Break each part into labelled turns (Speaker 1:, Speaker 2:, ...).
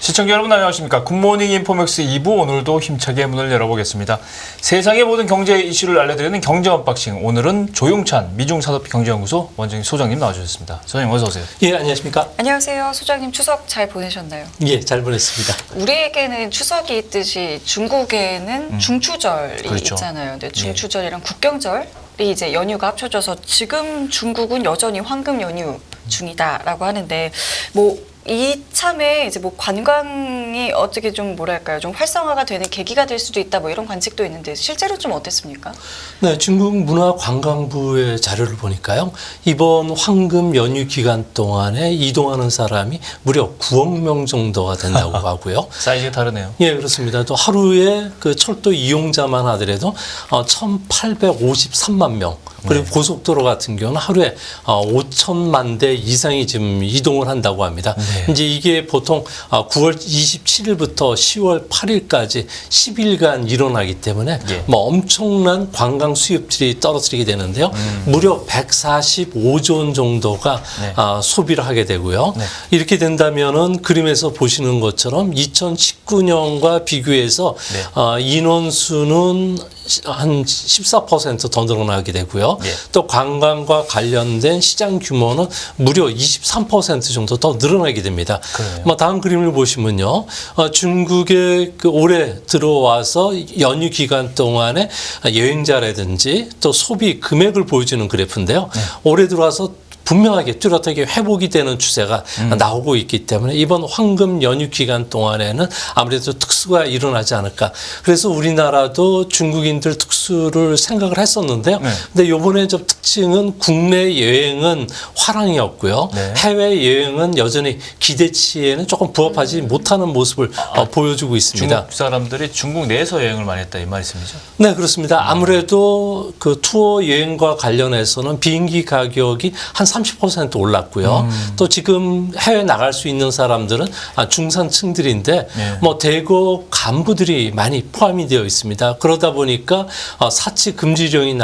Speaker 1: 시청자 여러분 안녕하십니까. 굿모닝 인포맥스 2부 오늘도 힘차게 문을 열어보겠습니다. 세상의 모든 경제 이슈를 알려드리는 경제 언박싱. 오늘은 조용찬 미중산업경제연구소 원장님 소장님 나와주셨습니다. 소장님 어서 오세요.
Speaker 2: 예, 안녕하십니까.
Speaker 3: 안녕하세요. 소장님 추석 잘 보내셨나요?
Speaker 2: 예, 잘 보냈습니다.
Speaker 3: 우리에게는 추석이 있듯이 중국에는 중추절이
Speaker 1: 그렇죠.
Speaker 3: 있잖아요. 근데 중추절이랑 국경절이 이제 연휴가 합쳐져서 지금 중국은 여전히 황금 연휴 중이다라고 하는데 뭐 이참에 이제 뭐 관광이 어떻게 좀 뭐랄까요, 좀 활성화가 되는 계기가 될 수도 있다 뭐 이런 관측도 있는데 실제로 좀 어땠습니까?
Speaker 2: 네, 중국 문화관광부의 자료를 보니까요. 이번 황금 연휴 기간 동안에 이동하는 사람이 무려 9억 명 정도가 된다고 하고요.
Speaker 1: 사이즈가 다르네요.
Speaker 2: 예, 그렇습니다. 또 하루에 그 철도 이용자만 하더라도 1,853만 명. 그리고
Speaker 1: 네.
Speaker 2: 고속도로 같은 경우는 하루에 5천만 대 이상이 지금 이동을 한다고 합니다.
Speaker 1: 네.
Speaker 2: 이제 이게 보통 9월 27일부터 10월 8일까지 10일간 일어나기 때문에
Speaker 1: 예.
Speaker 2: 뭐 엄청난 관광 수입들이 떨어뜨리게 되는데요. 무려 145조 원 정도가
Speaker 1: 네.
Speaker 2: 소비를 하게 되고요.
Speaker 1: 네.
Speaker 2: 이렇게 된다면은 그림에서 보시는 것처럼 2019년과 비교해서
Speaker 1: 네.
Speaker 2: 인원수는 한 14% 더 늘어나게 되고요.
Speaker 1: 예.
Speaker 2: 또 관광과 관련된 시장 규모는 무려 23% 정도 더 늘어나게 됩니다.
Speaker 1: 그러네요.
Speaker 2: 다음 그림을 보시면요. 중국에 그 올해 들어와서 연휴 기간 동안에 여행자라든지 또 소비 금액을 보여주는 그래프인데요.
Speaker 1: 네.
Speaker 2: 올해 들어와서 분명하게 뚜렷하게 회복이 되는 추세가 나오고 있기 때문에 이번 황금 연휴 기간 동안에는 아무래도 특수가 일어나지 않을까. 그래서 우리나라도 중국인들 특수를 생각을 했었는데요.
Speaker 1: 네.
Speaker 2: 근데 요번에 좀 특징은 국내 여행은 화랑이었고요.
Speaker 1: 네.
Speaker 2: 해외 여행은 여전히 기대치에는 조금 부합하지 못하는 모습을 보여주고 있습니다.
Speaker 1: 중국 사람들이 중국 내에서 여행을 많이 했다 이 말씀이죠?
Speaker 2: 네, 그렇습니다. 아무래도 그 투어 여행과 관련해서는 비행기 가격이 한 30% 올랐고요. 또 지금 해외 나갈 수 있는 사람들은 중산층들인데
Speaker 1: 네.
Speaker 2: 뭐 대거 간부들이 많이 포함이 되어 있습니다. 그러다 보니까 사치 금지령이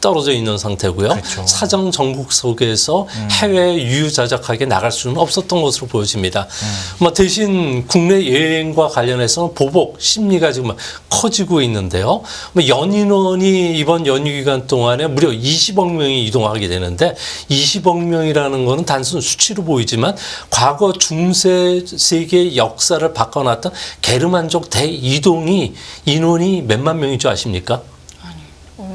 Speaker 2: 떨어져 있는 상태고요.
Speaker 1: 그렇죠.
Speaker 2: 사정 정국 속에서 해외 유유자적하게 나갈 수는 없었던 것으로 보여집니다. 뭐 대신 국내 여행과 관련해서는 보복 심리가 지금 커지고 있는데요. 뭐 연인원이 이번 연휴 기간 동안에 무려 20억 명이 이동하게 되는데 20억 명이라는 것은 단순 수치로 보이지만 과거 중세 세계의 역사를 바꿔놨던 게르만족 대이동이 인원이 몇만 명인 줄 아십니까?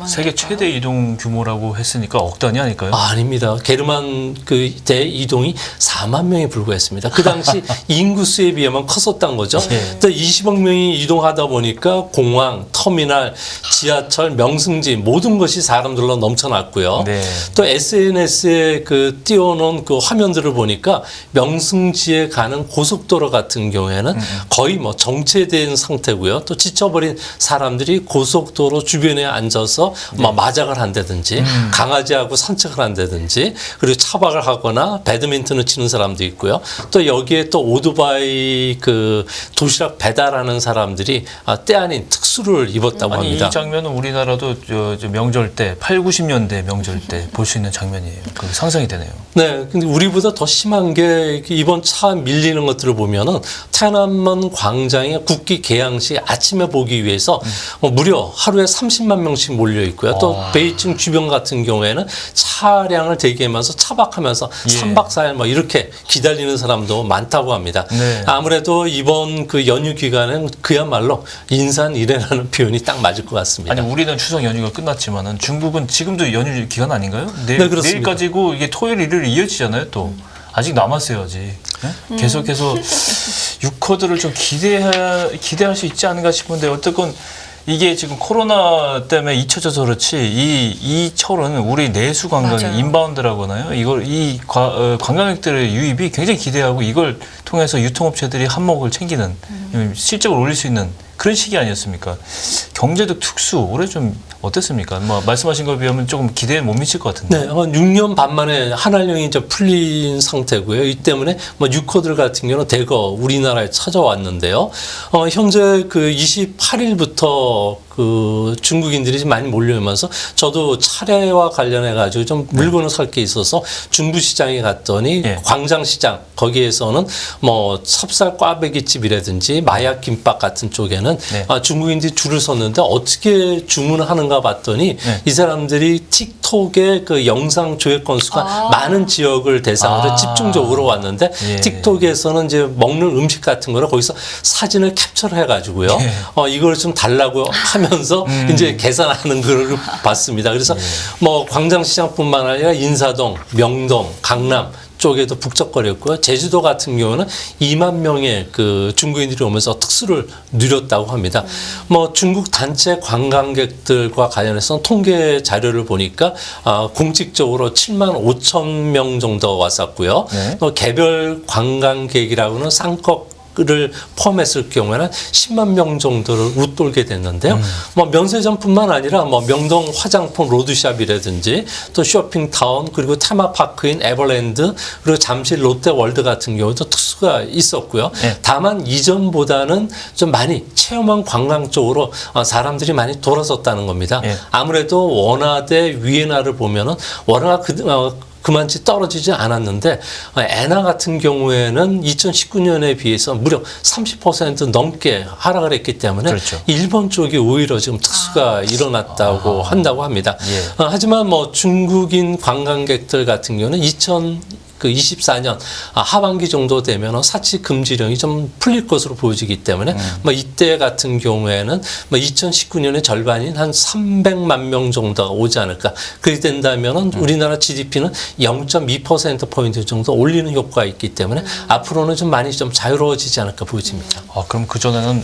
Speaker 1: 세계 최대 이동 규모라고 했으니까 억 단위 아닐까요?
Speaker 2: 아닙니다. 게르만 그 대이동이 4만 명에 불과했습니다. 그 당시 인구수에 비하면 컸었던 거죠.
Speaker 1: 네.
Speaker 2: 또 20억 명이 이동하다 보니까 공항, 터미널, 지하철, 명승지 모든 것이 사람들로 넘쳐났고요.
Speaker 1: 네.
Speaker 2: 또 SNS에 그 띄워놓은 그 화면들을 보니까 명승지에 가는 고속도로 같은 경우에는 거의 뭐 정체된 상태고요. 또 지쳐버린 사람들이 고속도로 주변에 앉아서 뭐 마작을 한다든지 강아지하고 산책을 한다든지 그리고 차박을 하거나 배드민턴을 치는 사람도 있고요. 또 여기에 또 오토바이 그 도시락 배달하는 사람들이 때 아닌 특수를 입었다고
Speaker 1: 아니,
Speaker 2: 합니다.
Speaker 1: 이 장면은 우리나라도 저 명절 때 8, 90년대 명절 때 볼 수 있는 장면이에요. 그 상상이 되네요.
Speaker 2: 네, 근데 우리보다 더 심한 게 이번 차 밀리는 것들을 보면은天安문 광장의 국기 개항식 아침에 보기 위해서 무려 하루에 30만 명씩 몰려 있고요. 또 베이징 주변 같은 경우에는 차량을 대기하면서 차박하면서
Speaker 1: 예.
Speaker 2: 3박 4일 뭐 이렇게 기다리는 사람도 많다고 합니다.
Speaker 1: 네.
Speaker 2: 아무래도 이번 그 연휴 기간은 그야말로 인산이래라는 표현이 딱 맞을 것 같습니다.
Speaker 1: 아니 우리는 추석 연휴가 끝났지만은 중국은 지금도 연휴 기간 아닌가요?
Speaker 2: 네, 그렇습니다.
Speaker 1: 내일까지고 이게 토요일 일요일 이어지잖아요. 또 아직 남았어요. 아직 네? 계속해서 유커들을 좀 기대할 수 있지 않은가 싶은데 어쨌건 이게 지금 코로나 때문에 잊혀져서 그렇지 이 철은 우리 내수 관광
Speaker 3: 맞아요.
Speaker 1: 인바운드라고 하나요? 이걸 관광객들의 유입이 굉장히 기대하고 이걸 통해서 유통업체들이 한몫을 챙기는 실적을 올릴 수 있는 그런 시기 아니었습니까? 경제도 특수 올해 좀 어땠습니까? 뭐 말씀하신 거에 비하면 조금 기대에 못 미칠 것 같은데.
Speaker 2: 네, 한 6년 반 만에 한알령이 이제 풀린 상태고요. 이 때문에 뭐 유코들 같은 경우는 대거 우리나라에 찾아왔는데요. 현재 그 28일부터 그 중국인들이 좀 많이 몰려오면서 저도 차례와 관련해 가지고 좀 물건을 살 게 있어서 중부시장에 갔더니
Speaker 1: 네.
Speaker 2: 광장시장 거기에서는 뭐 찹쌀 꽈배기집이라든지 마약 김밥 같은 쪽에는
Speaker 1: 네.
Speaker 2: 중국인들이 줄을 섰는데 어떻게 주문을 하는가 봤더니
Speaker 1: 네.
Speaker 2: 이 사람들이 틱톡의 그 영상 조회 건수가 많은 지역을 대상으로 집중적으로 왔는데
Speaker 1: 예.
Speaker 2: 틱톡에서는 이제 먹는 음식 같은 거를 거기서 사진을 캡처를 해가지고요.
Speaker 1: 예.
Speaker 2: 이걸 좀 달라고 하면서 이제 계산하는 걸 봤습니다. 그래서 뭐 광장시장뿐만 아니라 인사동, 명동, 강남 쪽에도 북적거렸고요. 제주도 같은 경우는 2만 명의 그 중국인들이 오면서 특수를 누렸다고 합니다. 뭐 중국 단체 관광객들과 관련해서 통계 자료를 보니까 공식적으로 7만 5천 명 정도 왔었고요.
Speaker 1: 네.
Speaker 2: 또 개별 관광객이라고는 쌍꺼 를 포함했을 경우에는 10만 명 정도를 웃돌게 됐는데요. 뭐 면세점뿐만 아니라 뭐 명동 화장품 로드샵이라든지 또 쇼핑타운 그리고 테마파크인 에버랜드 그리고 잠실 롯데월드 같은 경우도 특수가 있었고요.
Speaker 1: 네.
Speaker 2: 다만 이전보다는 좀 많이 체험한 관광 쪽으로 사람들이 많이 돌아섰다는 겁니다.
Speaker 1: 네.
Speaker 2: 아무래도 원화 대 위엔화를 보면은 원화가 그만치 떨어지지 않았는데 엔화 같은 경우에는 2019년에 비해서 무려 30% 넘게 하락을 했기 때문에
Speaker 1: 그렇죠.
Speaker 2: 일본 쪽이 오히려 지금 특수가 일어났다고 한다고 합니다.
Speaker 1: 예.
Speaker 2: 하지만 뭐 중국인 관광객들 같은 경우는 2024년 하반기 정도 되면 사치 금지령이 좀 풀릴 것으로 보여지기 때문에 뭐 이때 같은 경우에는 뭐 2019년의 절반인 한 300만 명 정도가 오지 않을까. 그렇게 된다면 우리나라 GDP는 0.2%포인트 정도 올리는 효과가 있기 때문에 앞으로는 좀 많이 좀 자유로워지지 않을까 보여집니다.
Speaker 1: 그럼 그전에는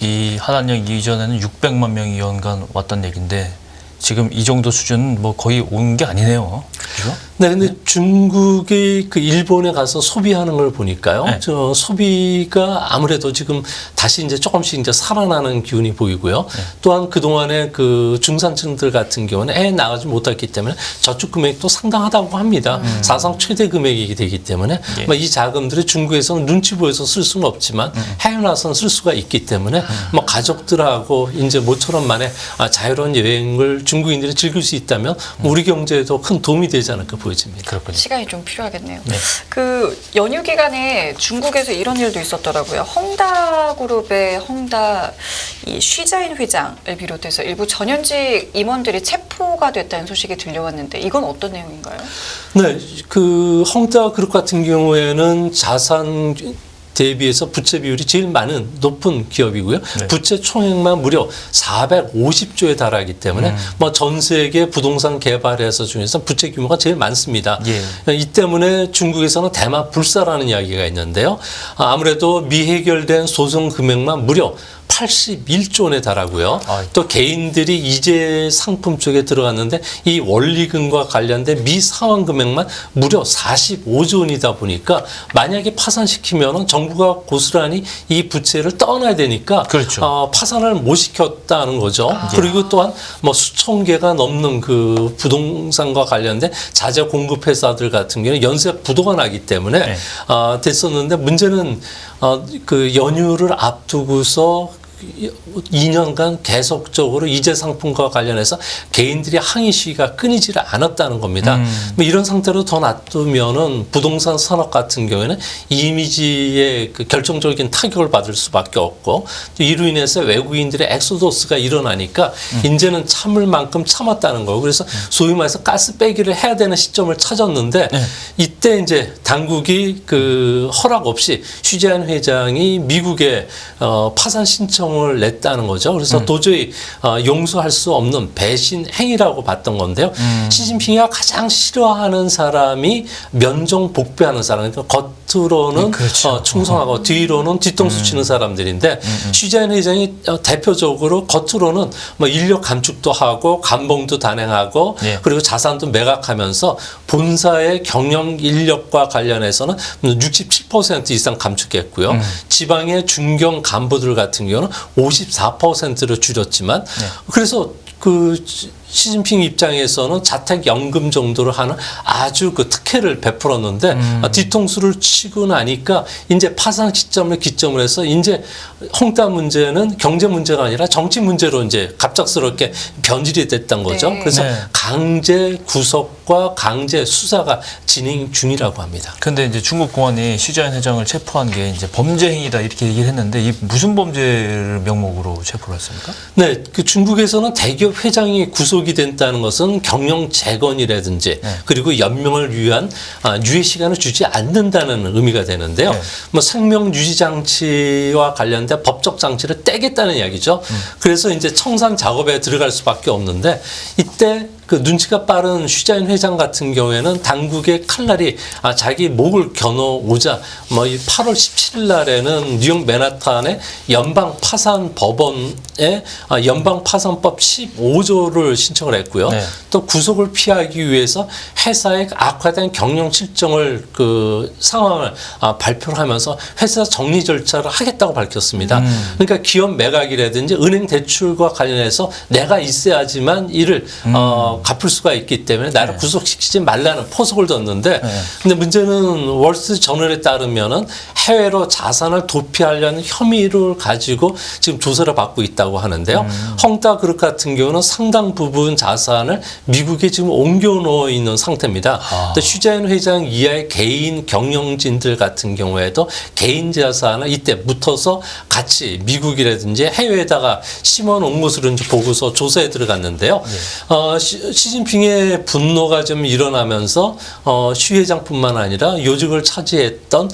Speaker 1: 이 한한령 이전에는 600만 명이 연간 왔던 얘기인데 지금 이 정도 수준은 뭐 거의 온 게 아니네요. 그죠?
Speaker 2: 네, 근데 중국이 그 일본에 가서 소비하는 걸 보니까요.
Speaker 1: 네.
Speaker 2: 저 소비가 아무래도 지금 다시 이제 조금씩 이제 살아나는 기운이 보이고요.
Speaker 1: 네.
Speaker 2: 또한 그동안에 그 중산층들 같은 경우는 나가지 못했기 때문에 저축 금액도 상당하다고 합니다. 사상 최대 금액이 되기 때문에
Speaker 1: 예.
Speaker 2: 뭐 이 자금들이 중국에서는 눈치 보여서 쓸 수는 없지만 해외 나서는 쓸 수가 있기 때문에 뭐 가족들하고 이제 모처럼 만에 자유로운 여행을 중국인들이 즐길 수 있다면 우리 경제에도 큰 도움이 되지 않을까 보여집니다.
Speaker 1: 그렇군요.
Speaker 3: 시간이 좀 필요하겠네요.
Speaker 1: 네.
Speaker 3: 그 연휴 기간에 중국에서 이런 일도 있었더라고요. 헝다그룹의 헝다 이 쉬자인 회장을 비롯해서 일부 전현직 임원들이 체포가 됐다는 소식이 들려왔는데 이건 어떤 내용인가요?
Speaker 2: 네, 그 헝다그룹 같은 경우에는 자산 대비해서 부채 비율이 제일 높은 기업이고요.
Speaker 1: 네.
Speaker 2: 부채 총액만 무려 450조에 달하기 때문에 뭐 전 세계 부동산 개발회사 중에서 부채 규모가 제일 많습니다.
Speaker 1: 예.
Speaker 2: 이 때문에 중국에서는 대마 불사라는 이야기가 있는데요. 아무래도 미해결된 소송 금액만 무려 81조 원에 달하고요. 또 개인들이 이재 상품 쪽에 들어갔는데 이 원리금과 관련된 미상환 금액만 무려 45조 원이다 보니까 만약에 파산시키면은 정부가 고스란히 이 부채를 떠나야 되니까
Speaker 1: 그렇죠.
Speaker 2: 파산을 못 시켰다는 거죠. 그리고 또한 뭐 수천 개가 넘는 그 부동산과 관련된 자재 공급 회사들 같은 경우는 연쇄 부도가 나기 때문에
Speaker 1: 네.
Speaker 2: 됐었는데 문제는 그 연휴를 앞두고서 2년간 계속적으로 이재 상품과 관련해서 개인들이 항의 시위가 끊이지를 않았다는 겁니다. 뭐 이런 상태로 더 놔두면은 부동산 산업 같은 경우에는 이미지에 그 결정적인 타격을 받을 수밖에 없고 이로 인해서 외국인들의 엑소더스가 일어나니까 이제는 참을 만큼 참았다는 거고 그래서 소위 말해서 가스 빼기를 해야 되는 시점을 찾았는데 이때 이제 당국이 그 허락 없이 쉬자인 회장이 미국에 파산 신청을 냈다는 거죠. 그래서 도저히 용서할 수 없는 배신 행위라고 봤던 건데요. 시진핑이가 가장 싫어하는 사람이 면종 복배하는 사람. 그러니까 겉으로는
Speaker 1: 그렇죠.
Speaker 2: 충성하고 뒤로는 뒤통수 치는 사람들인데 쉬자인 회장이 대표적으로 겉으로는 뭐 인력 감축도 하고 감봉도 단행하고
Speaker 1: 예.
Speaker 2: 그리고 자산도 매각하면서 본사의 경영 경영 인력과 관련해서는 67% 이상 감축했고요. 지방의 중견 간부들 같은 경우는 54%를 줄였지만 그래서 그 시진핑 입장에서는 자택연금 정도를 하는 아주 그 특혜를 베풀었는데 뒤통수를 치고 나니까 이제 파상 시점을 기점으로 해서 이제 헝다 문제는 경제 문제가 아니라 정치 문제로 이제 갑작스럽게 변질이 됐던 거죠.
Speaker 3: 네.
Speaker 2: 그래서
Speaker 1: 네.
Speaker 2: 강제 구속과 강제 수사가 진행 중이라고 합니다.
Speaker 1: 근데 이제 중국 공안이 슈자인 회장을 체포한 게 이제 범죄 행위다 이렇게 얘기를 했는데 이 무슨 범죄를 명목으로 체포를 했습니까?
Speaker 2: 네, 그 중국에서는 대기업 회장이 구속이 된다는 것은 경영 재건이라든지 그리고 연명을 위한 유예 시간을 주지 않는다는 의미가 되는데요.
Speaker 1: 네.
Speaker 2: 뭐 생명 유지 장치와 관련된 법적 장치를 떼겠다는 이야기죠. 그래서 이제 청산 작업에 들어갈 수밖에 없는데 이때 그 눈치가 빠른 슈자인 회장 같은 경우에는 당국의 칼날이 자기 목을 겨누오자 뭐 이 8월 17일 날에는 뉴욕 맨하탄의 연방 파산 법원에 연방 파산법 15조를 신청을 했고요.
Speaker 1: 네.
Speaker 2: 또 구속을 피하기 위해서 회사의 악화된 경영 실정을 그 상황을 발표를 하면서 회사 정리 절차를 하겠다고 밝혔습니다. 그러니까 기업 매각이라든지 은행 대출과 관련해서 내가 있어야지만 이를 갚을 수가 있기 때문에 나를 구속시키지 말라는 포석을 뒀는데 근데 문제는 월스트리트 저널에 따르면은 해외로 자산을 도피하려는 혐의를 가지고 지금 조사를 받고 있다고 하는데요. 헝다 그룹 같은 경우는 상당 부분 자산을 미국에 지금 옮겨 놓어 있는 상태입니다. 또 슈자인 회장 이하의 개인 경영진들 같은 경우에도 개인 자산을 이때 묻어서 같이 미국이라든지 해외에다가 심어 놓은 것으로 이제 보고서 조사에 들어갔는데요. 시진핑의 분노가 좀 일어나면서 슈 회장뿐만 아니라 요직을 차지했던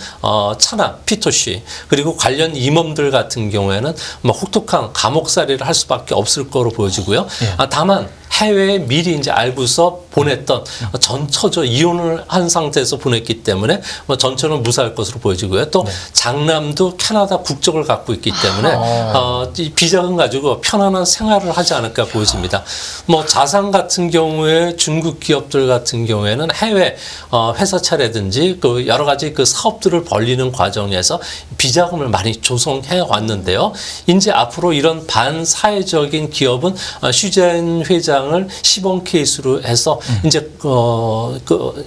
Speaker 2: 차나 피터 씨 그리고 관련 임원들 같은 경우에는 뭐 혹독한 감옥살이를 할 수밖에 없을 거로 보여지고요. 다만 해외에 미리 이제 알고서 보냈던 전처죠. 이혼을 한 상태에서 보냈기 때문에 뭐 전처는 무사할 것으로 보여지고요. 또 장남도 캐나다 국적을 갖고 있기 때문에 이 비자금 가지고 편안한 생활을 하지 않을까 보여집니다. 뭐 자산 같은 경우에 중국 기업들 같은 경우에는 해외 회사차라든지 그 여러 가지 그 사업들을 벌리는 과정에서 비자금을 많이 조성해 왔는데요. 이제 앞으로 이런 반사회적인 기업은 슈자인 회장을 시범 케이스로 해서 이제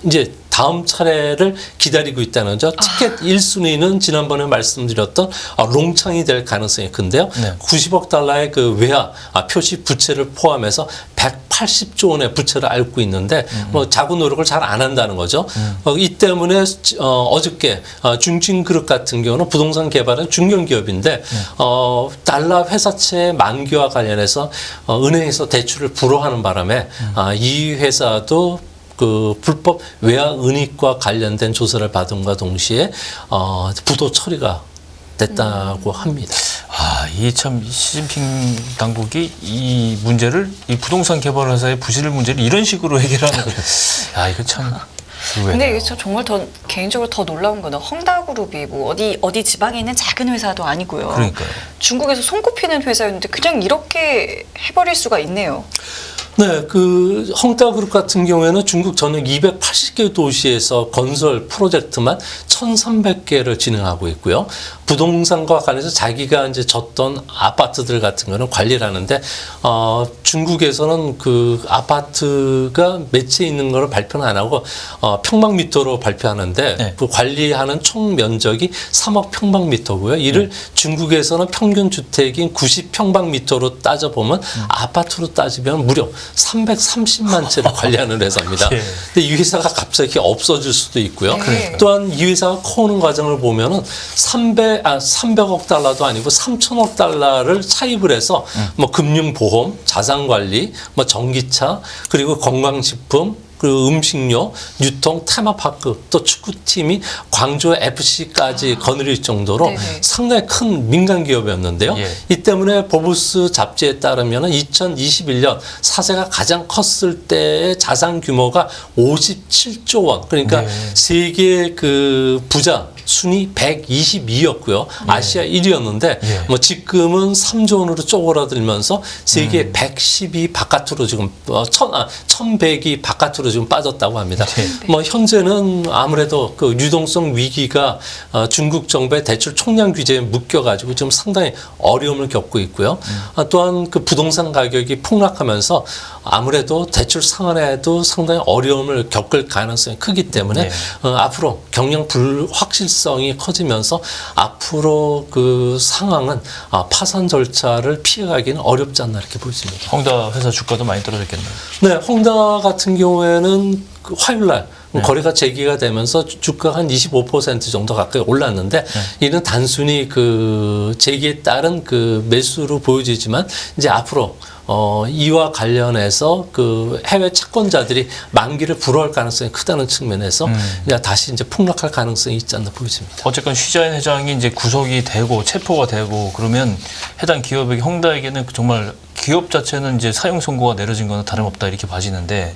Speaker 2: 이제 다음 차례를 기다리고 있다는 점. 티켓 1순위는 지난번에 말씀드렸던 롱창이 될 가능성이 큰데요. 90억 달러의 그 외화 표시 부채를 포함해서 180조 원의 부채를 앓고 있는데 뭐 자구 노력을 잘 안 한다는 거죠. 이 때문에 어저께 중진그룹 같은 경우는 부동산 개발은 중견기업인데 달러 회사채 만기와 관련해서 은행에서 대출을 불허하는 바람에 이 회사도 그 불법 외화 은닉과 관련된 조사를 받음과 동시에 부도 처리가 됐다고 합니다.
Speaker 1: 이게 참 시진핑 당국이 이 문제를 이 부동산 개발 회사의 부실 문제를 이런 식으로 해결하는 거예요. 이거 참.
Speaker 3: 근데 이게 정말 더 개인적으로 더 놀라운 거는 헝다그룹이 뭐 어디 지방에 있는 작은 회사도 아니고요.
Speaker 1: 그러니까요.
Speaker 3: 중국에서 손꼽히는 회사였는데 그냥 이렇게 해버릴 수가 있네요.
Speaker 2: 네, 그 헝다그룹 같은 경우에는 중국 전역 280개 도시에서 건설 프로젝트만 1,300개를 진행하고 있고요. 부동산과 관해서 자기가 이제 졌던 아파트들 같은 거는 관리를 하는데 중국에서는 그 아파트가 몇 채 있는 거를 발표는 안 하고 평방미터로 발표하는데 그 관리하는 총 면적이 3억 평방미터고요. 이를 중국에서는 평균 주택인 90평방미터로 따져보면 아파트로 따지면 무려 330만 채를 관리하는 회사입니다. 근데 이 회사가 갑자기 없어질 수도 있고요. 또한 이 회사가 커오는 과정을 보면은 300억 달러도 아니고 3천억 달러를 차입을 해서 뭐 금융보험, 자산관리, 뭐 전기차, 그리고 건강식품, 그리고 음식료, 유통, 테마파크, 또 축구팀이 광주 FC까지 거느릴 정도로 상당히 큰 민간 기업이었는데요. 이 때문에 포브스 잡지에 따르면 2021년 사세가 가장 컸을 때의 자산 규모가 57조 원. 그러니까 세계 그 부자 순위 122였고요. 아시아 1위였는데
Speaker 1: 예.
Speaker 2: 뭐 지금은 3조 원으로 쪼그라들면서 세계 110위 바깥으로 지금 1100위 바깥으로 지금 빠졌다고 합니다. 뭐 현재는 아무래도 그 유동성 위기가 중국 정부의 대출 총량 규제에 묶여가지고 지금 상당히 어려움을 겪고 있고요. 또한 그 부동산 가격이 폭락하면서 아무래도 대출 상환에도 상당히 어려움을 겪을 가능성이 크기 때문에
Speaker 1: 네.
Speaker 2: 앞으로 경영 불확실성이 커지면서 앞으로 그 상황은 파산 절차를 피해가기는 어렵지 않나 이렇게 보입니다.
Speaker 1: 헝다 회사 주가도 많이 떨어졌겠네요.
Speaker 2: 네, 헝다 같은 경우에는 그 화요일날 거래가 재개가 되면서 주가가 한 25% 정도 가까이 올랐는데 이는 단순히 그 재개에 따른 그 매수로 보여지지만 이제 앞으로 이와 관련해서 그 해외 채권자들이 만기를 불허할 가능성이 크다는 측면에서 이제 다시 이제 폭락할 가능성이 있지 않나 보여집니다.
Speaker 1: 어쨌건 쉬자인 회장이 이제 구속이 되고 체포가 되고 그러면 해당 기업에게 헝다에게는 정말 기업 자체는 이제 사형 선고가 내려진 거는 다름없다 이렇게 봐지는데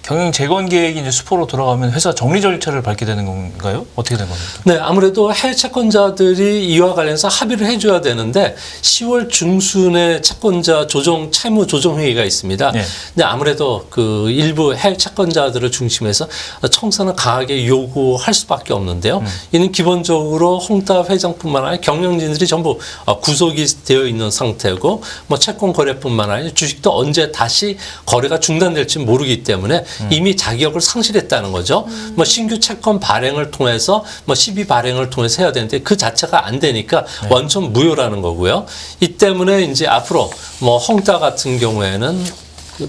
Speaker 1: 경영 재건 계획이 이제 수포로 돌아가면 회사 정리 절차를 밟게 되는 건가요? 어떻게 된 겁니까?
Speaker 2: 네, 아무래도 해외 채권자들이 이와 관련해서 합의를 해줘야 되는데 10월 중순에 채권자 조정 채무 조정 회의가 있습니다.
Speaker 1: 네.
Speaker 2: 근데 아무래도 그 일부 해외 채권자들을 중심해서 청산을 강하게 요구할 수밖에 없는데요. 이는 기본적으로 헝다 회장뿐만 아니라 경영진들이 전부 구속이 되어 있는 상태고 뭐 채권 거래뿐만 아니라 주식도 언제 다시 거래가 중단될지 모르기 때문에 이미 자격을 상실했다는 거죠. 뭐 신규 채권 발행을 통해서 뭐 시비 발행을 통해서 해야 되는데 그 자체가 안 되니까 원천 무효라는 거고요. 이 때문에 이제 앞으로 뭐 헝다 같은 경우에는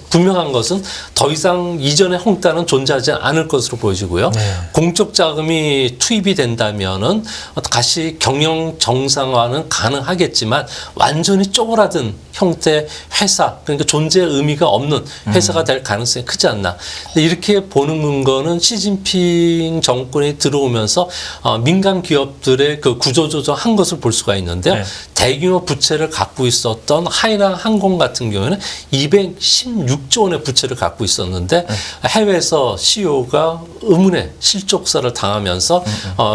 Speaker 2: 분명한 것은 더 이상 이전의 헝다는 존재하지 않을 것으로 보여지고요.
Speaker 1: 네.
Speaker 2: 공적 자금이 투입이 된다면은 다시 경영 정상화는 가능하겠지만 완전히 쪼그라든 형태의 회사, 그러니까 존재의 의미가 없는 회사가 될 가능성이 크지 않나. 근데 이렇게 보는 거는 시진핑 정권이 들어오면서 민간 기업들의 그 구조 조정한 것을 볼 수가 있는데요.
Speaker 1: 네.
Speaker 2: 대규모 부채를 갖고 있었던 하이랑 항공 같은 경우에는 216조 원의 부채를 갖고 있었는데 해외에서 CEO가 의문의 실족사를 당하면서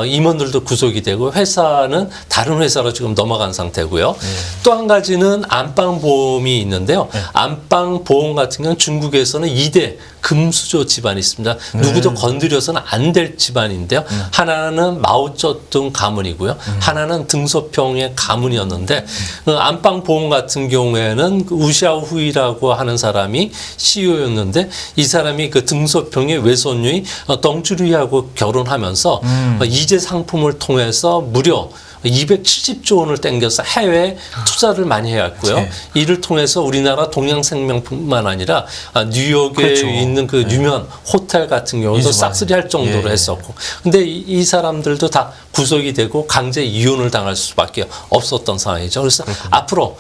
Speaker 2: 임원들도 구속이 되고 회사는 다른 회사로 지금 넘어간 상태고요. 또 한 가지는 안방보험이 있는데요. 안방보험 같은 경우는 중국에서는 2대 금수저 집안이 있습니다. 누구도 건드려서는 안 될 집안인데요. 하나는 마오쩌둥 가문이고요. 하나는 등소평의 가문이었는데 안방보험 같은 경우에는 우샤오후이라고 하는 사람이 CEO였는데 이 사람이 그 등소평의 외손녀인 덩주리하고 결혼하면서 이재 상품을 통해서 무려 270조 원을 땡겨서 해외에 투자를 많이 해왔고요.
Speaker 1: 네.
Speaker 2: 이를 통해서 우리나라 동양생명뿐만 아니라 뉴욕에
Speaker 1: 그렇죠.
Speaker 2: 있는 그 유명한 호텔 같은 경우도
Speaker 1: 이수만.
Speaker 2: 싹쓸이 할 정도로
Speaker 1: 예.
Speaker 2: 했었고. 근데 이 사람들도 다 구속이 되고 강제 이혼을 당할 수밖에 없었던 상황이죠. 그래서 앞으로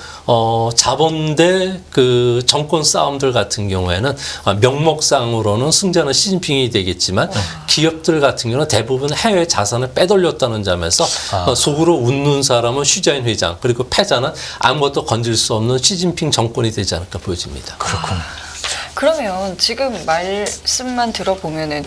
Speaker 2: 자본대 그 정권 싸움들 같은 경우에는 명목상으로는 승자는 시진핑이 되겠지만 기업들 같은 경우는 대부분 해외 자산을 빼돌렸다는 점에서 속으로 웃는 사람은 슈자인 회장 그리고 패자는 아무것도 건질 수 없는 시진핑 정권이 되지 않을까 보여집니다.
Speaker 1: 그렇군요.
Speaker 3: 그러면 지금 말씀만 들어보면은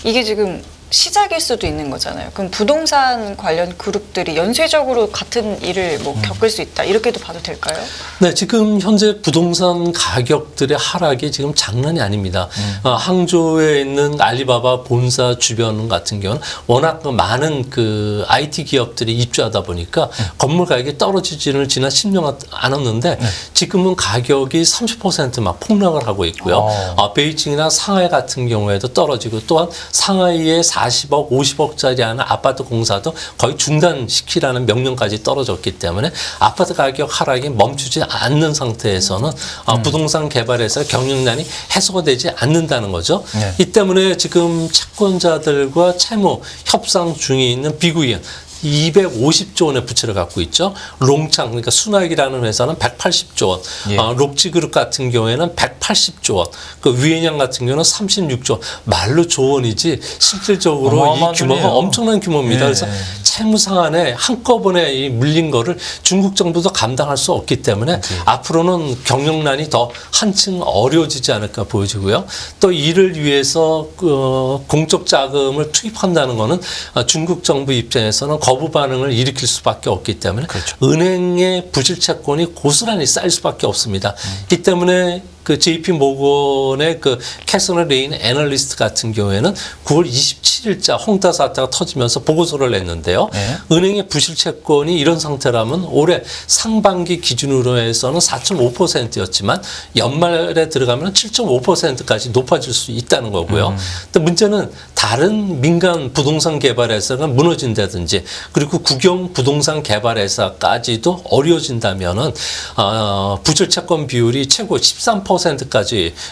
Speaker 3: 이게 지금 시작일 수도 있는 거잖아요. 그럼 부동산 관련 그룹들이 연쇄적으로 같은 일을 뭐 겪을 수 있다 이렇게도 봐도 될까요?
Speaker 2: 네, 지금 현재 부동산 가격들의 하락이 지금 장난이 아닙니다. 항저우에 있는 알리바바 본사 주변 같은 경우는 워낙 많은 그 IT 기업들이 입주하다 보니까 건물 가격이 떨어지지는 지난 10년 않았는데 지금은 가격이 30% 폭락을 하고 있고요. 베이징이나 상하이 같은 경우에도 떨어지고 또한 상하이의 40억, 50억짜리 하는 아파트 공사도 거의 중단시키라는 명령까지 떨어졌기 때문에 아파트 가격 하락이 멈추지 않는 상태에서는 부동산 개발에서 경영난이 해소가 되지 않는다는 거죠.
Speaker 1: 네.
Speaker 2: 이 때문에 지금 채권자들과 채무 협상 중에 있는 비구이엔 250조 원의 부채를 갖고 있죠. 롱창 그러니까 순화익이라는 회사는 180조 원,
Speaker 1: 예.
Speaker 2: 록지그룹 같은 경우에는 180조 원, 그 위엔양 같은 경우는 36조 원. 말로 조원이지 실질적으로 이
Speaker 1: 어마어마한
Speaker 2: 규모가
Speaker 1: 돈이에요.
Speaker 2: 엄청난 규모입니다.
Speaker 1: 예.
Speaker 2: 그래서 세무 상한에 한꺼번에 이 물린 거를 중국 정부도 감당할 수 없기 때문에 앞으로는 경영난이 더 한층 어려워지지 않을까 보여지고요. 또 이를 위해서 공적 자금을 투입한다는 거는 중국 정부 입장에서는 거부 반응을 일으킬 수밖에 없기 때문에
Speaker 1: 그렇죠.
Speaker 2: 은행의 부실 채권이 고스란히 쌓일 수밖에 없습니다. 이 때문에 그 JP 모건의 그 캐서널 레인 애널리스트 같은 경우에는 9월 27일자 홍다 사태가 터지면서 보고서를 냈는데요.
Speaker 1: 네.
Speaker 2: 은행의 부실 채권이 이런 상태라면 올해 상반기 기준으로 해서는 4.5%였지만 연말에 들어가면 7.5%까지 높아질 수 있다는 거고요. 또 문제는 다른 민간 부동산 개발회사가 무너진다든지 그리고 국영 부동산 개발회사까지도 어려워진다면은 부실 채권 비율이 최고 13%까지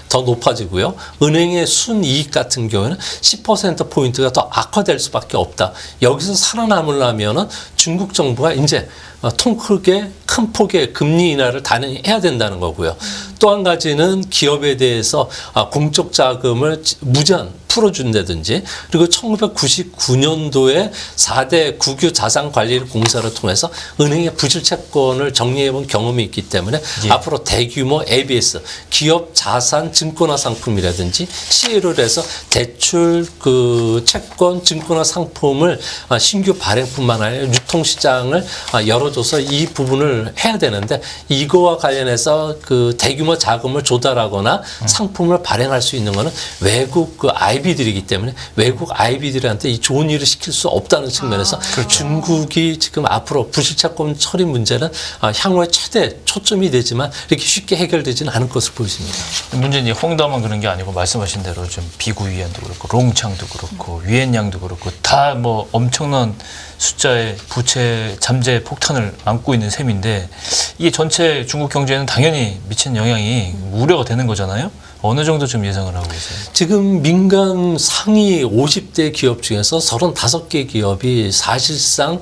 Speaker 2: 더 높아지고요. 은행의 순이익 같은 경우에는 10%포인트가 더 악화될 수밖에 없다. 여기서 살아남으려면은 중국 정부가 이제 통 크게 큰 폭의 금리 인하를 단행해야 된다는 거고요. 또 한 가지는 기업에 대해서 공적 자금을 무제한 풀어준다든지 그리고 1999년도에 4대 국유 자산관리공사를 통해서 은행의 부실 채권을 정리해본 경험이 있기 때문에
Speaker 1: 예.
Speaker 2: 앞으로 대규모 ABS 기업 자산 증권화 상품이라든지 CL을 해서 대출 그 채권 증권화 상품을 신규 발행뿐만 아니라 유통시장을 열어줘서 이 부분을 해야 되는데 이거와 관련해서 그 대규모 자금을 조달하거나 상품을 발행할 수 있는 거는 외국 그 IB들이기 때문에 외국 IB들한테 이 좋은 일을 시킬 수 없다는 측면에서 중국이 지금 앞으로 부실채권 처리 문제는 향후에 최대 초점이 되지만 이렇게 쉽게 해결되지는 않을 것으로 보여집니다.
Speaker 1: 문제는 홍다만 그런 게 아니고 말씀하신 대로 좀 비구 위안도 그렇고 롱창도 그렇고 위엔양도 그렇고 다 뭐 엄청난 숫자의 부채 잠재 폭탄을 안고 있는 셈인데 이게 전체 중국 경제에는 당연히 미치는 영향이 우려가 되는 거잖아요. 어느 정도 좀 예상을 하고 계세요?
Speaker 2: 지금 민간 상위 50대 기업 중에서 35개 기업이 사실상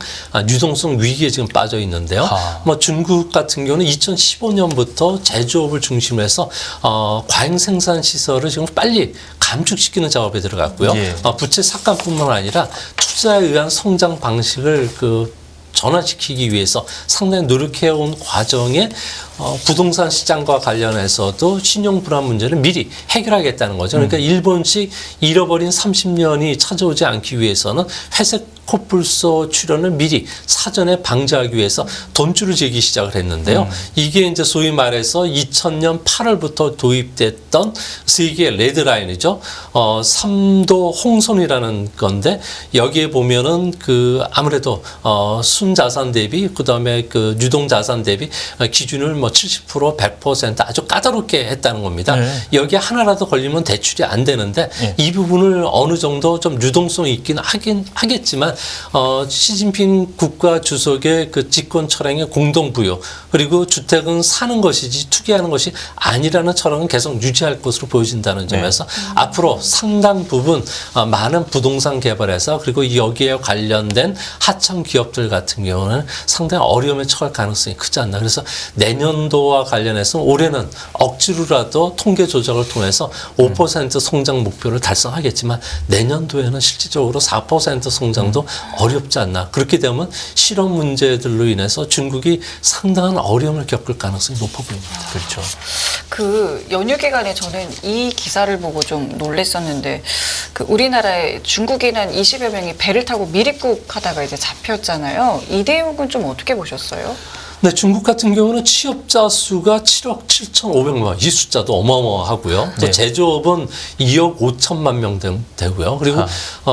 Speaker 2: 유동성 위기에 지금 빠져 있는데요. 뭐 중국 같은 경우는 2015년부터 제조업을 중심으로 해서 과잉 생산 시설을 지금 빨리 감축시키는 작업에 들어갔고요.
Speaker 1: 예.
Speaker 2: 부채 삭감뿐만 아니라 투자에 의한 성장 방식을 전환시키기 위해서 상당히 노력해온 과정에 부동산 시장과 관련해서도 신용 불안 문제를 미리 해결하겠다는 거죠. 그러니까 일본식 잃어버린 30년이 찾아오지 않기 위해서는 회색 코뿔소 출현을 미리 사전에 방지하기 위해서 돈줄을 재기 시작을 했는데요. 이게 이제 소위 말해서 2000년 8월부터 도입됐던 세계 레드라인이죠. 3도 홍선이라는 건데 여기에 보면은 아무래도 순자산 대비 그다음에 유동자산 대비 기준을 70% 100% 아주 까다롭게 했다는 겁니다.
Speaker 1: 네.
Speaker 2: 여기에 하나라도 걸리면 대출이 안 되는데
Speaker 1: 네.
Speaker 2: 이 부분을 어느 정도 좀 유동성이 있긴 하겠지만 시진핑 국가 주석의 집권 철학의 공동부여 그리고 주택은 사는 것이지 투기하는 것이 아니라는 철학은 계속 유지할 것으로 보여진다는 점에서 앞으로 상당 부분 많은 부동산 개발에서 그리고 여기에 관련된 하청 기업들 같은 경우는 상당히 어려움에 처할 가능성이 크지 않나. 그래서 내년도와 관련해서 올해는 억지로라도 통계 조작을 통해서 5% 성장 목표를 달성하겠지만 내년도에는 실질적으로 4% 성장도 어렵지 않나. 그렇게 되면 실업 문제들로 인해서 중국이 상당한 어려움을 겪을 가능성이 높아 보입니다.
Speaker 1: 그렇죠.
Speaker 3: 그 연휴 기간에 저는 이 기사를 보고 좀 놀랐었는데 우리나라에 중국인 한 20여 명이 배를 타고 미립국하다가 이제 잡혔잖아요. 이 내용은 좀 어떻게 보셨어요?
Speaker 2: 네, 중국 같은 경우는 취업자 수가 7억 7,500만 이 숫자도 어마어마하고요. 또
Speaker 1: 네. 제조업은
Speaker 2: 2억 5천만 명 되고요. 그리고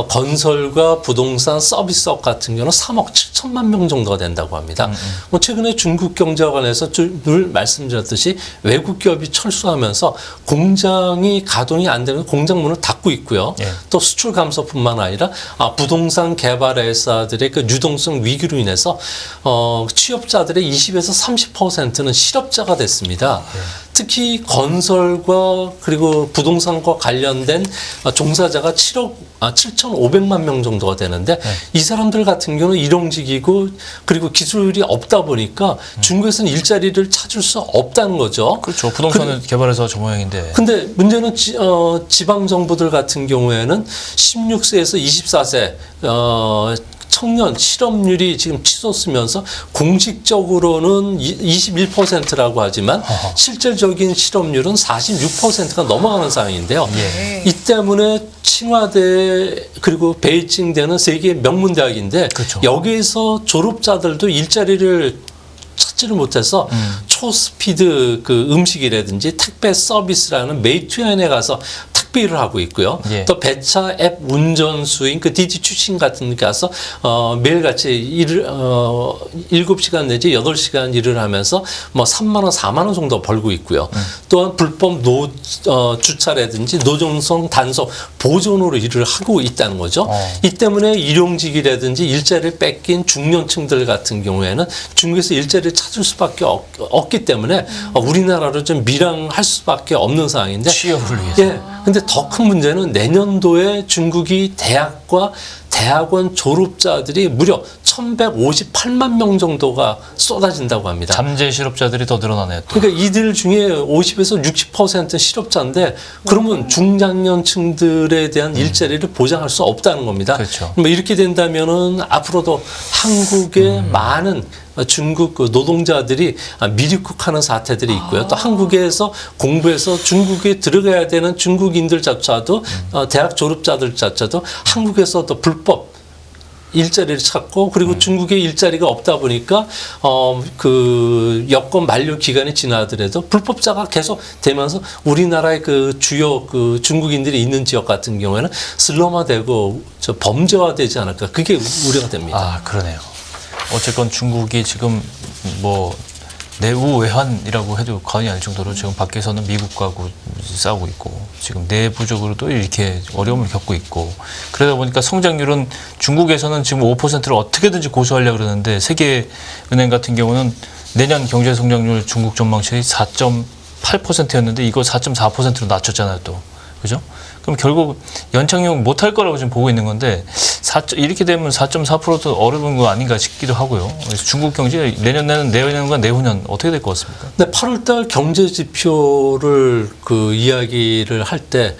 Speaker 2: 건설과 부동산 서비스업 같은 경우는 3억 7천만 명 정도가 된다고 합니다. 뭐 최근에 중국 경제와 관해서 늘 말씀드렸듯이 외국 기업이 철수하면서 공장이 가동이 안 되는 공장 문을 닫고 있고요.
Speaker 1: 네.
Speaker 2: 또 수출 감소뿐만 아니라 부동산 개발 회사들의 유동성 위기로 인해서 취업자들의 20에서 30%는 실업자가 됐습니다. 특히 건설과 그리고 부동산과 관련된 종사자가 7,500만 명 정도가 되는데 이 사람들 같은 경우는 일용직이고 그리고 기술이 없다 보니까 중국에서는 일자리를 찾을 수 없다는 거죠.
Speaker 1: 그렇죠. 부동산을 개발해서 저 모양인데.
Speaker 2: 근데 문제는 지방 정부들 같은 경우에는 16세에서 24세 청년 실업률이 지금 치솟으면서 공식적으로는 21%라고 하지만 실질적인 실업률은 46%가 넘어가는 상황인데요.
Speaker 1: 예.
Speaker 2: 이 때문에 칭화대 그리고 베이징대는 세계 명문대학인데
Speaker 1: 그렇죠.
Speaker 2: 여기에서 졸업자들도 일자리를 찾지를 못해서 초스피드 그 음식이라든지 택배 서비스라는 메이투앤에 가서 택배를 하고 있고요.
Speaker 1: 예.
Speaker 2: 또 배차 앱 운전수인 그 디디 출신 같은 데 가서 매일같이 일을 7시간 내지 8시간 일을 하면서 뭐 3만 원, 4만 원 정도 벌고 있고요. 또한 불법 주차라든지 노동성 단속 보존으로 일을 하고 있다는 거죠. 이 때문에 일용직이라든지 일자리를 뺏긴 중년층들 같은 경우에는 중국에서 일자리를 찾을 수밖에 없기 때문에 우리나라로 좀 밀항할 수밖에 없는 상황인데
Speaker 1: 취업을 위해서.
Speaker 2: 예. 근데 더 큰 문제는 내년도에 중국이 대학과 대학원 졸업자들이 무려 1,158만 명 정도가 쏟아진다고 합니다.
Speaker 1: 잠재 실업자들이 더 늘어나네요. 또.
Speaker 2: 그러니까 이들 중에 50에서 60% 실업자인데 그러면 중장년층들에 대한 일자리를 보장할 수 없다는 겁니다.
Speaker 1: 그렇죠.
Speaker 2: 뭐 이렇게 된다면은 앞으로도 한국의 많은 중국 그 노동자들이 미입국하는 사태들이 있고요. 또 한국에서 공부해서 중국에 들어가야 되는 중국인들조차도 대학 졸업자들조차도 한국에서 또 불법 일자리를 찾고 그리고 중국에 일자리가 없다 보니까 그 여권 만료 기간이 지나더라도 불법자가 계속 되면서 우리나라의 그 주요 그 중국인들이 있는 지역 같은 경우에는 슬럼화되고 저 범죄화되지 않을까 그게 우려가 됩니다.
Speaker 1: 아, 그러네요. 어쨌건 중국이 지금 뭐 내후외환이라고 해도 과언이 아닐 정도로 지금 밖에서는 미국과 싸우고 있고 지금 내부적으로도 이렇게 어려움을 겪고 있고 그러다 보니까 성장률은 중국에서는 지금 5%를 어떻게든지 고수하려고 그러는데 세계은행 같은 경우는 내년 경제 성장률 중국 전망치의 4.8%였는데 이거 4.4%로 낮췄잖아요 또. 그죠? 그럼 결국 연착륙 못할 거라고 지금 보고 있는 건데 이렇게 되면 4.4%도 어려운 거 아닌가 싶기도 하고요. 그래서 중국 경제 내년과 내후년 어떻게 될 것 같습니까?
Speaker 2: 네, 8월달 경제 지표를 그 이야기를 할 때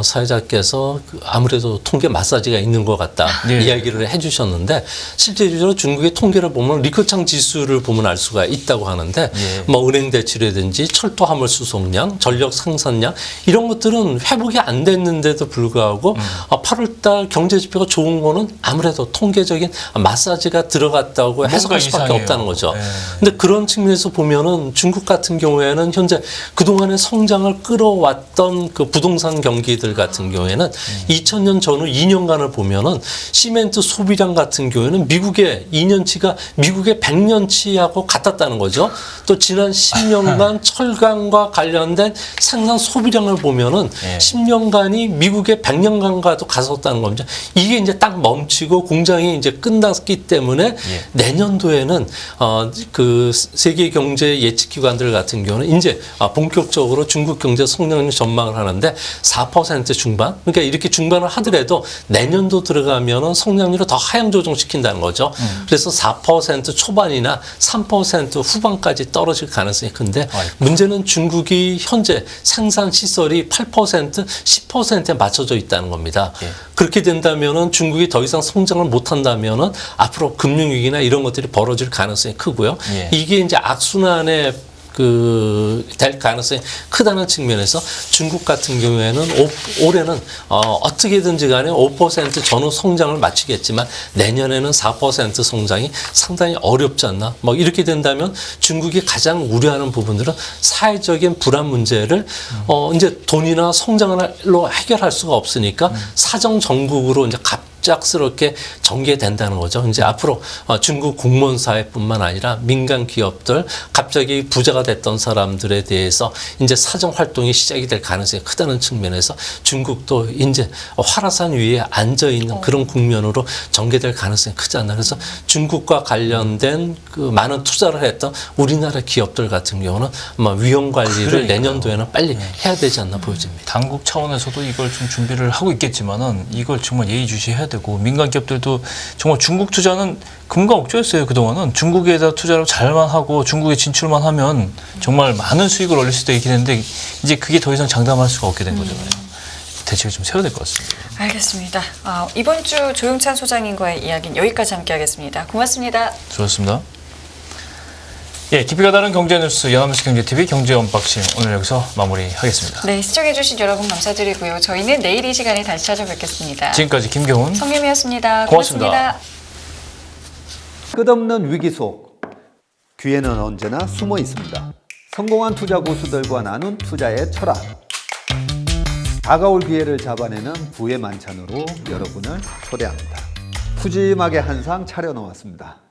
Speaker 2: 사회자께서 아무래도 통계 마사지가 있는 것 같다
Speaker 1: 네.
Speaker 2: 이야기를 해주셨는데 실제로 중국의 통계를 보면 리커창 지수를 보면 알 수가 있다고 하는데
Speaker 1: 예.
Speaker 2: 뭐 은행 대출이라든지 철도 화물 수송량, 전력 생산량 이런 것들은 회복이 안 됐는데도 불구하고 8월달 경제 지표가 좋은 거는 아무래도 통계적인 마사지가 들어갔다고 해석할 수밖에
Speaker 1: 이상해요.
Speaker 2: 없다는 거죠.
Speaker 1: 예.
Speaker 2: 근데 그런 측면에서 보면은 중국 같은 경우에는 현재 그동안의 성장을 끌어왔던 그 부동산 경기들 같은 경우에는 2000년 전후 2년간을 보면은 시멘트 소비량 같은 경우에는 미국의 2년치가 미국의 100년치하고 같았다는 거죠. 또 지난 10년간 철강과 관련된 생산 소비량을 보면은
Speaker 1: 예.
Speaker 2: 10년간이 미국의 100년간과도 갔었다는 겁니다. 이게 이제 딱 멈추고 공장이 이제 끝났기 때문에
Speaker 1: 예.
Speaker 2: 내년도에는 그 세계 경제 예측 기관들 같은 경우는 이제 본격적으로 중국 경제 성장률 전망을 하는데 4% 중반. 그러니까 이렇게 중반을 하더라도 내년도 들어가면은 성장률을 더 하향 조정시킨다는 거죠. 그래서 4% 초반이나 3% 후반까지 떨어질 가능성이 큰데 문제는 중국이 현재 생산 시설이 8%, 10%에 맞춰져 있다는 겁니다.
Speaker 1: 예.
Speaker 2: 그렇게 된다면은 중국이 더 이상 성장을 못 한다면은 앞으로 금융위기나 이런 것들이 벌어질 가능성이 크고요.
Speaker 1: 예.
Speaker 2: 이게 이제 악순환의 될 가능성이 크다는 측면에서 중국 같은 경우에는 올해는 어떻게든지 간에 5% 전후 성장을 맞추겠지만 내년에는 4% 성장이 상당히 어렵지 않나. 뭐 이렇게 된다면 중국이 가장 우려하는 부분들은 사회적인 불안 문제를 이제 돈이나 성장으로 해결할 수가 없으니까 사정 정국으로 이제 갑작스럽게 전개된다는 거죠. 이제 앞으로 중국 공무원 사회뿐만 아니라 민간 기업들 갑자기 부자가 됐던 사람들에 대해서 이제 사정 활동이 시작이 될 가능성이 크다는 측면에서 중국도 이제 화라산 위에 앉아 있는 그런 국면으로 전개될 가능성이 크지 않나. 그래서 중국과 관련된 그 많은 투자를 했던 우리나라 기업들 같은 경우는 아마 위험 관리를
Speaker 1: 그러니까요.
Speaker 2: 내년도에는 빨리 해야 되지 않나 보여집니다.
Speaker 1: 당국 차원에서도 이걸 좀 준비를 하고 있겠지만은 이걸 정말 예의주시해야 되고 민간 기업들도 정말 중국 투자는 금과 억조였어요. 그동안은 중국에다 투자를 잘만 하고 중국에 진출만 하면 정말 많은 수익을 올릴 수도 있긴 했는데 이제 그게 더 이상 장담할 수가 없게 된 거잖아요. 대책을 좀 세워야 될 것 같습니다.
Speaker 3: 알겠습니다. 이번 주 조용찬 소장님과의 이야기는 여기까지 함께하겠습니다. 고맙습니다.
Speaker 1: 수고하셨습니다. 예, 깊이가 다른 경제 뉴스 연합뉴스 경제TV 경제 언박싱 오늘 여기서 마무리하겠습니다.
Speaker 3: 네, 시청해주신 여러분 감사드리고요. 저희는 내일 이 시간에 다시 찾아뵙겠습니다.
Speaker 1: 지금까지 김경훈
Speaker 3: 성유미였습니다.
Speaker 1: 고맙습니다.
Speaker 3: 고맙습니다.
Speaker 4: 끝없는 위기 속 기회는 언제나 숨어 있습니다. 성공한 투자 고수들과 나눈 투자의 철학. 다가올 기회를 잡아내는 부의 만찬으로 여러분을 초대합니다. 푸짐하게 한 상 차려놓았습니다.